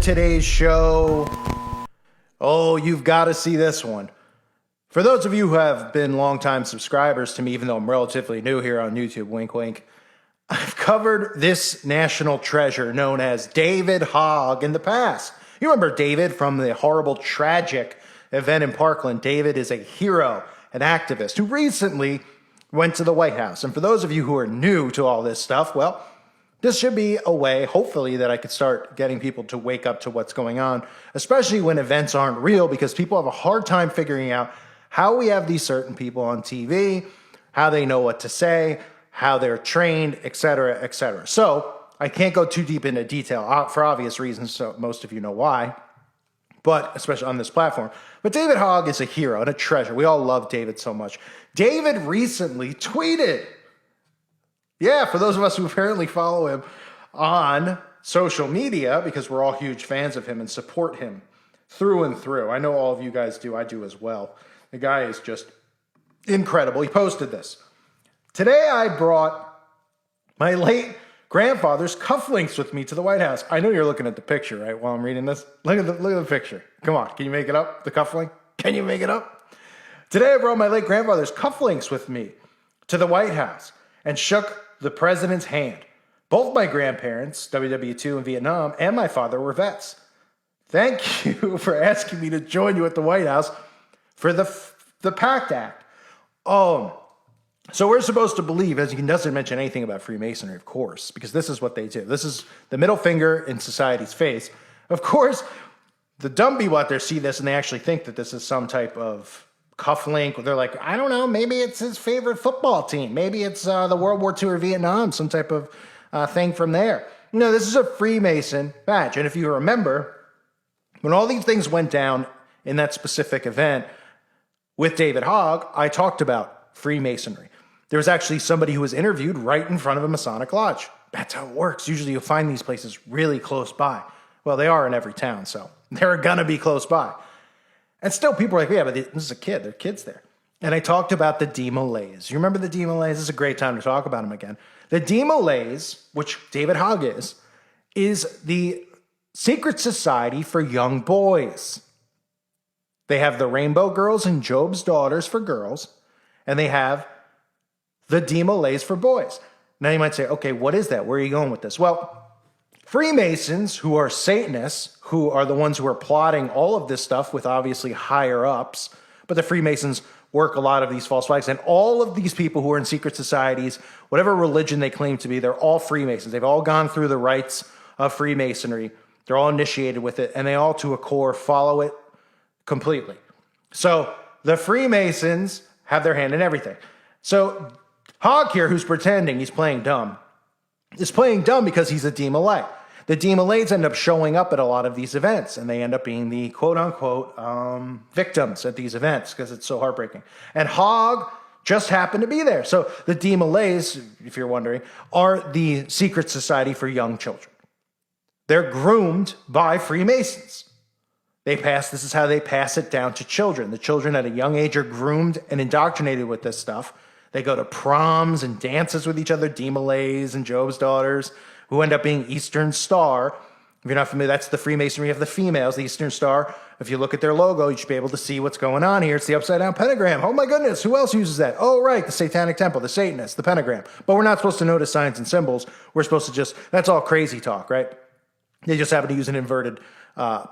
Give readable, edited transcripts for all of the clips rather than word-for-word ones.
today's show. Oh, you've got to see this one. For those of you who have been longtime subscribers to me, even though I'm relatively new here on YouTube, wink, wink, I've covered this national treasure known as David Hogg in the past. You remember David from the horrible, tragic event in Parkland. David is a hero, an activist who recently went to the White House. And for those of you who are new to all this stuff, well, this should be a way, hopefully, that I could start getting people to wake up to what's going on, especially when events aren't real, because people have a hard time figuring out how we have these certain people on TV, how they know what to say, how they're trained, et cetera, et cetera. So I can't go too deep into detail for obvious reasons, so most of you know why, but especially on this platform. But David Hogg is a hero and a treasure. We all love David so much. David recently tweeted. Yeah, for those of us who apparently follow him on social media, because we're all huge fans of him and support him through and through. I know all of you guys do. I do as well. The guy is just incredible. He posted this. Today I brought my late grandfather's cufflinks with me to the White House. I know you're looking at the picture, right, while I'm reading this. Look at the picture. Come on, can you make it up, the cufflink? Can you make it up? Today I brought my late grandfather's cufflinks with me to the White House and shook the president's hand. Both my grandparents, WW2 in Vietnam, and my father were vets. Thank you for asking me to join you at the White House for the PACT Act. So we're supposed to believe, as he doesn't mention anything about Freemasonry, of course, because this is what they do. This is the middle finger in society's face. Of course, the dumb people out there see this and they actually think that this is some type of cufflink. They're like, I don't know, maybe it's his favorite football team. Maybe it's the World War II or Vietnam, some type of thing from there. No, this is a Freemason badge. And if you remember, when all these things went down in that specific event with David Hogg, I talked about Freemasonry. There was actually somebody who was interviewed right in front of a Masonic lodge. That's how it works. Usually you'll find these places really close by. Well, they are in every town, so they're going to be close by. And still people are like, yeah, but this is a kid. There are kids there. And I talked about the Demolays. You remember the Demolays? This is a great time to talk about them again. The Demolays, which David Hogg is the secret society for young boys. They have the Rainbow Girls and Job's Daughters for girls, and they have the Demolays for boys. Now you might say, okay, what is that? Where are you going with this? Well, Freemasons, who are Satanists, who are the ones who are plotting all of this stuff with obviously higher ups, but the Freemasons work a lot of these false flags, and all of these people who are in secret societies, whatever religion they claim to be, they're all Freemasons. They've all gone through the rites of Freemasonry. They're all initiated with it, and they all, to a core, follow it completely. So the Freemasons have their hand in everything. So Hogg here, who's pretending he's playing dumb, is playing dumb because he's a Demolay. The Demolays end up showing up at a lot of these events, and they end up being the quote-unquote victims at these events because it's so heartbreaking. And Hogg just happened to be there. So the Demolays, if you're wondering, are the secret society for young children. They're groomed by Freemasons. This is how they pass it down to children. The children at a young age are groomed and indoctrinated with this stuff. They go to proms and dances with each other, Demolays and Job's Daughters, who end up being Eastern Star. If you're not familiar, that's the Freemasonry of the females, the Eastern Star. If you look at their logo, you should be able to see what's going on here. It's the upside-down pentagram. Oh my goodness, who else uses that? Oh, right, the Satanic Temple, the Satanists, the pentagram. But we're not supposed to notice signs and symbols. We're supposed to just, that's all crazy talk, right? They just happen to use an inverted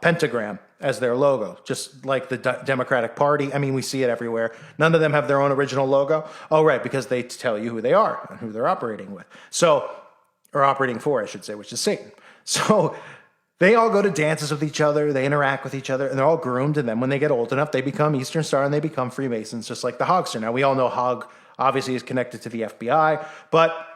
pentagram as their logo, just like the Democratic Party. I mean, we see it everywhere. None of them have their own original logo. Oh, right, because they tell you who they are and who they're operating with. So, or operating for, I should say, which is Satan. So they all go to dances with each other, they interact with each other, and they're all groomed, and then when they get old enough, they become Eastern Star and they become Freemasons, just like the Hoggster. Now, we all know Hogg obviously is connected to the FBI, but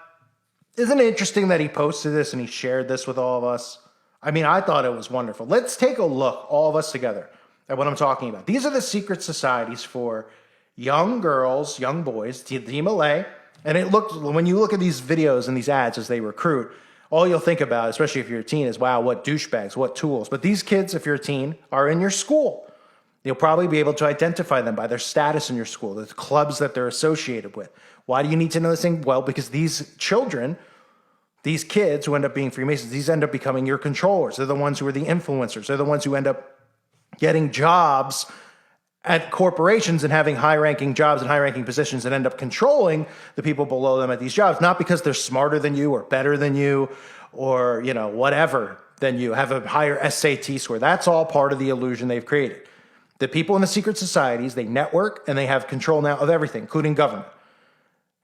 isn't it interesting that he posted this and he shared this with all of us? I mean, I thought it was wonderful. Let's take a look, all of us together, at what I'm talking about. These are the secret societies for young girls, young boys, Demolay. And it looked, when you look at these videos and these ads as they recruit, all you'll think about, especially if you're a teen, is, wow, what douchebags, what tools. But these kids, if you're a teen, are in your school. You'll probably be able to identify them by their status in your school, the clubs that they're associated with. Why do you need to know this thing? Well, because these children These kids who end up being Freemasons, these end up becoming your controllers. They're the ones who are the influencers. They're the ones who end up getting jobs at corporations and having high-ranking jobs and high-ranking positions and end up controlling the people below them at these jobs, not because they're smarter than you or better than you or, whatever than you, have a higher SAT score. That's all part of the illusion they've created. The people in the secret societies, they network and they have control now of everything, including government.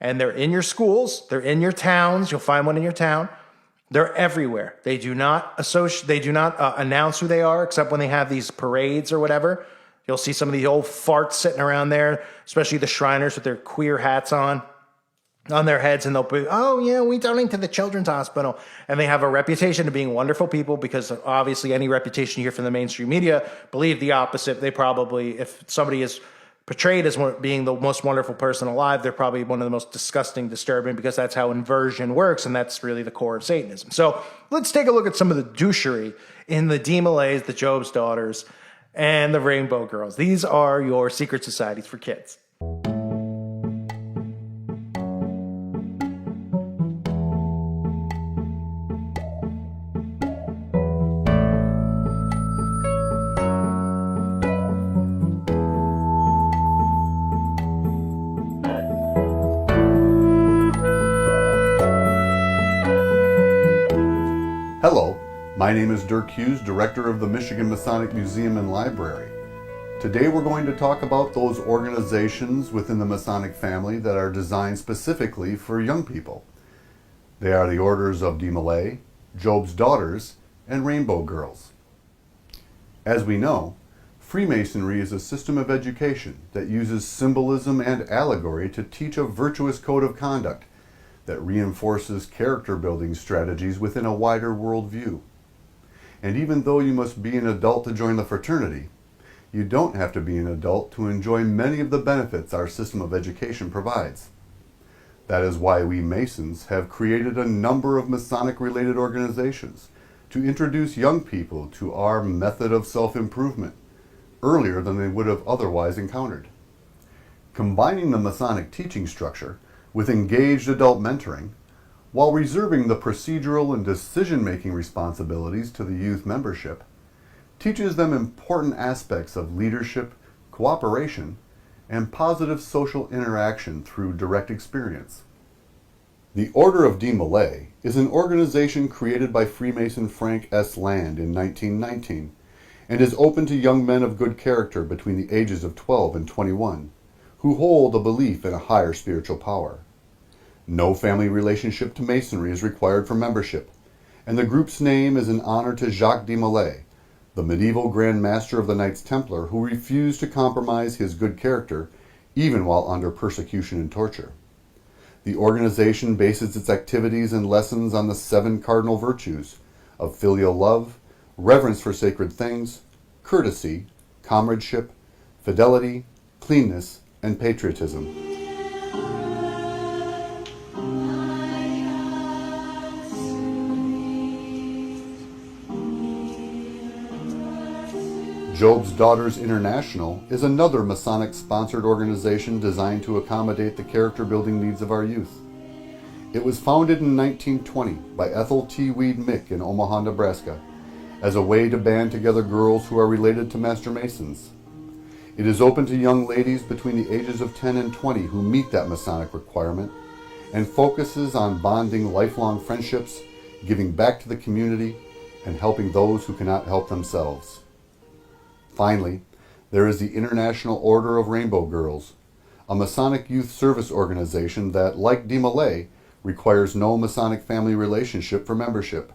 And they're in your schools, they're in your towns, you'll find one in your town. They're everywhere. They do not announce who they are except when they have these parades or whatever. You'll see some of the old farts sitting around there, especially the Shriners with their queer hats on their heads, and they'll be, oh yeah, we donate to the children's hospital. And they have a reputation of being wonderful people because obviously any reputation you hear from the mainstream media, believe the opposite. They probably, if somebody is portrayed as being the most wonderful person alive, they're probably one of the most disgusting, disturbing, because that's how inversion works, and that's really the core of Satanism. So let's take a look at some of the douchery in the Demolays, the Job's Daughters, and the Rainbow Girls. These are your secret societies for kids. Hello, my name is Dirk Hughes, Director of the Michigan Masonic Museum and Library. Today we're going to talk about those organizations within the Masonic family that are designed specifically for young people. They are the Orders of Demolay, Job's Daughters, and Rainbow Girls. As we know, Freemasonry is a system of education that uses symbolism and allegory to teach a virtuous code of conduct that reinforces character building strategies within a wider worldview. And even though you must be an adult to join the fraternity, you don't have to be an adult to enjoy many of the benefits our system of education provides. That is why we Masons have created a number of Masonic-related organizations to introduce young people to our method of self-improvement earlier than they would have otherwise encountered. Combining the Masonic teaching structure with engaged adult mentoring, while reserving the procedural and decision-making responsibilities to the youth membership, teaches them important aspects of leadership, cooperation, and positive social interaction through direct experience. The Order of Demolay is an organization created by Freemason Frank S. Land in 1919 and is open to young men of good character between the ages of 12 and 21 who hold a belief in a higher spiritual power. No family relationship to Masonry is required for membership, and the group's name is in honor to Jacques de Molay, the medieval Grand Master of the Knights Templar who refused to compromise his good character even while under persecution and torture. The organization bases its activities and lessons on the 7 cardinal virtues of filial love, reverence for sacred things, courtesy, comradeship, fidelity, cleanness, and patriotism. Job's Daughters International is another Masonic-sponsored organization designed to accommodate the character-building needs of our youth. It was founded in 1920 by Ethel T. Weed Mick in Omaha, Nebraska, as a way to band together girls who are related to Master Masons. It is open to young ladies between the ages of 10 and 20 who meet that Masonic requirement and focuses on bonding lifelong friendships, giving back to the community, and helping those who cannot help themselves. Finally, there is the International Order of Rainbow Girls, a Masonic youth service organization that, like Demolay, requires no Masonic family relationship for membership.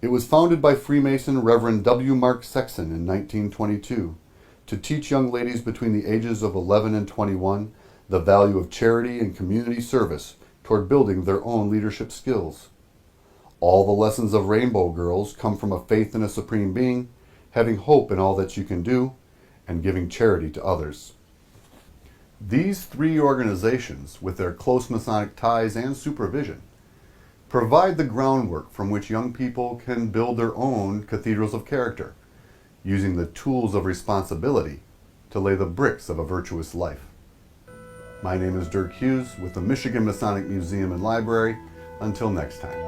It was founded by Freemason Reverend W. Mark Sexton in 1922 to teach young ladies between the ages of 11 and 21 the value of charity and community service toward building their own leadership skills. All the lessons of Rainbow Girls come from a faith in a supreme being, having hope in all that you can do, and giving charity to others. These 3 organizations, with their close Masonic ties and supervision, provide the groundwork from which young people can build their own cathedrals of character, using the tools of responsibility to lay the bricks of a virtuous life. My name is Dirk Hughes with the Michigan Masonic Museum and Library. Until next time.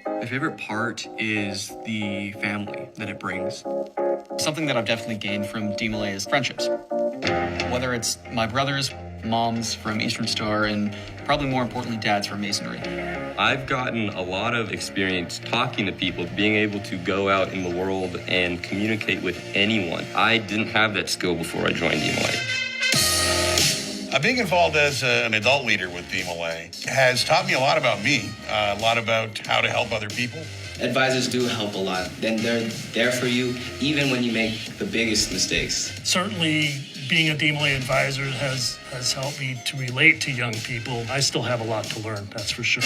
My favorite part is the family that it brings. Something that I've definitely gained from DMLA is friendships. Whether it's my brothers, moms from Eastern Star, and probably more importantly, dads from Masonry. I've gotten a lot of experience talking to people, being able to go out in the world and communicate with anyone. I didn't have that skill before I joined DMLA. Being involved as an adult leader with DMLA has taught me a lot about me, a lot about how to help other people. Advisors do help a lot. Then they're there for you even when you make the biggest mistakes. Certainly, being a DMLA advisor has helped me to relate to young people. I still have a lot to learn, that's for sure.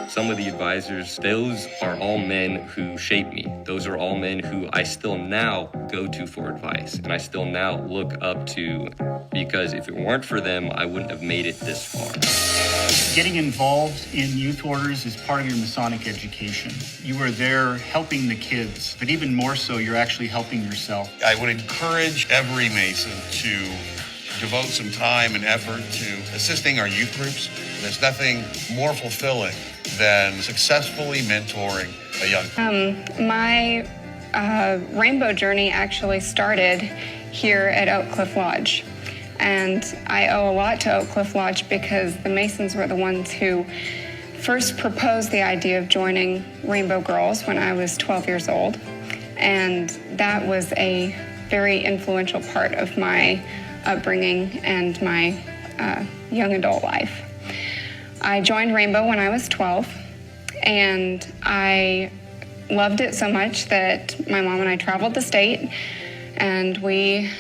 Some of the advisors, those are all men who shape me. Those are all men who I still now go to for advice, and I still now look up to, because if it weren't for them, I wouldn't have made it this far. Getting involved in youth orders is part of your Masonic education. You are there helping the kids, but even more so, you're actually helping yourself. I would encourage every Mason to devote some time and effort to assisting our youth groups. There's nothing more fulfilling than successfully mentoring a young My rainbow journey actually started here at Oak Cliff Lodge. And I owe a lot to Oak Cliff Lodge because the Masons were the ones who first proposed the idea of joining Rainbow Girls when I was 12 years old. And that was a very influential part of my upbringing and my young adult life. I joined Rainbow when I was 12, and I loved it so much that my mom and I traveled the state, and we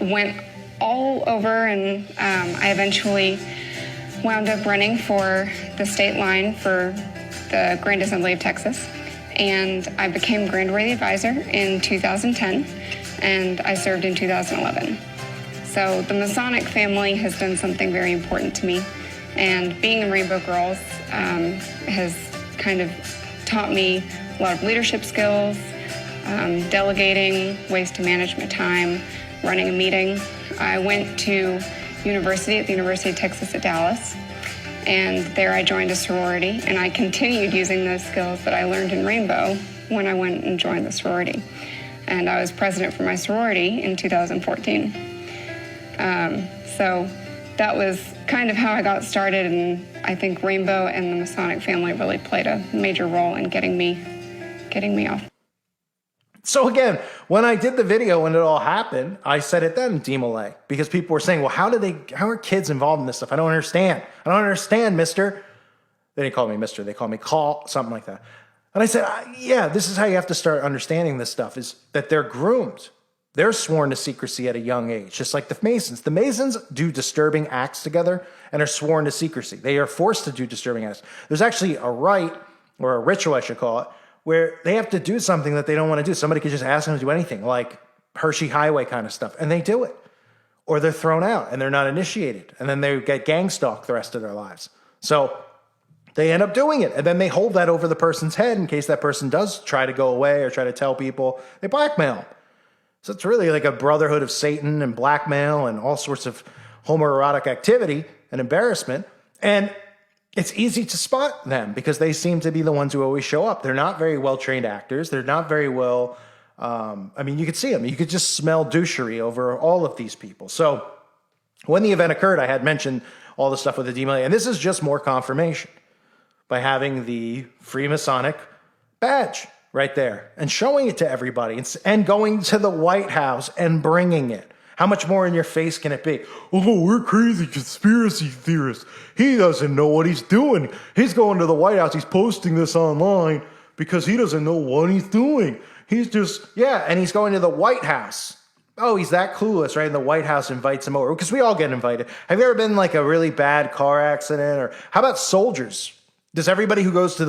went all over, and I eventually wound up running for the state line for the Grand Assembly of Texas. And I became Grand Worthy Advisor in 2010, and I served in 2011. So the Masonic family has done something very important to me. And being in Rainbow Girls has kind of taught me a lot of leadership skills, delegating, ways to manage my time, running a meeting. I went to university at the University of Texas at Dallas, and there I joined a sorority, and I continued using those skills that I learned in Rainbow when I went and joined the sorority. And I was president for my sorority in 2014. So that was kind of how I got started, and I think Rainbow and the Masonic family really played a major role in getting me off. So again, when I did the video, when it all happened, I said it then, DMLA, because people were saying, well, how are kids involved in this stuff? I don't understand, mister. They didn't call me mister, they called me Call, something like that. And I said, yeah, this is how you have to start understanding this stuff, is that they're groomed. They're sworn to secrecy at a young age, just like the Masons. The Masons do disturbing acts together and are sworn to secrecy. They are forced to do disturbing acts. There's actually a rite, or a ritual, I should call it, where they have to do something that they don't want to do. Somebody could just ask them to do anything, like Hershey Highway kind of stuff, and they do it. Or they're thrown out and they're not initiated, and then they get gang stalked the rest of their lives. So they end up doing it, and then they hold that over the person's head in case that person does try to go away or try to tell people. They blackmail them. So it's really like a brotherhood of Satan and blackmail and all sorts of homoerotic activity and embarrassment. And it's easy to spot them because they seem to be the ones who always show up. They're not very well-trained actors. They're not very well, you could see them. You could just smell douchery over all of these people. So when the event occurred, I had mentioned all the stuff with the DMLA, and this is just more confirmation by having the Freemasonic badge right there and showing it to everybody and going to the White House and bringing it. How much more in your face can it be? Oh, we're crazy conspiracy theorists. He doesn't know what he's doing. He's going to the White House. He's posting this online because he doesn't know what he's doing. He's just, and he's going to the White House. Oh, he's that clueless, right? And the White House invites him over because we all get invited. Have you ever been in like a really bad car accident? Or how about soldiers? Does everybody who goes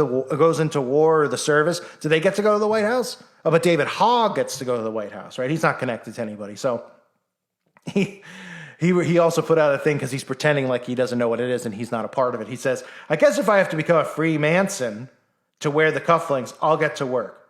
into war or the service, do they get to go to the White House? Oh, but David Hogg gets to go to the White House, right? He's not connected to anybody. So He also put out a thing because he's pretending like he doesn't know what it is and he's not a part of it. He says, I guess if I have to become a Freemason to wear the cufflinks, I'll get to work.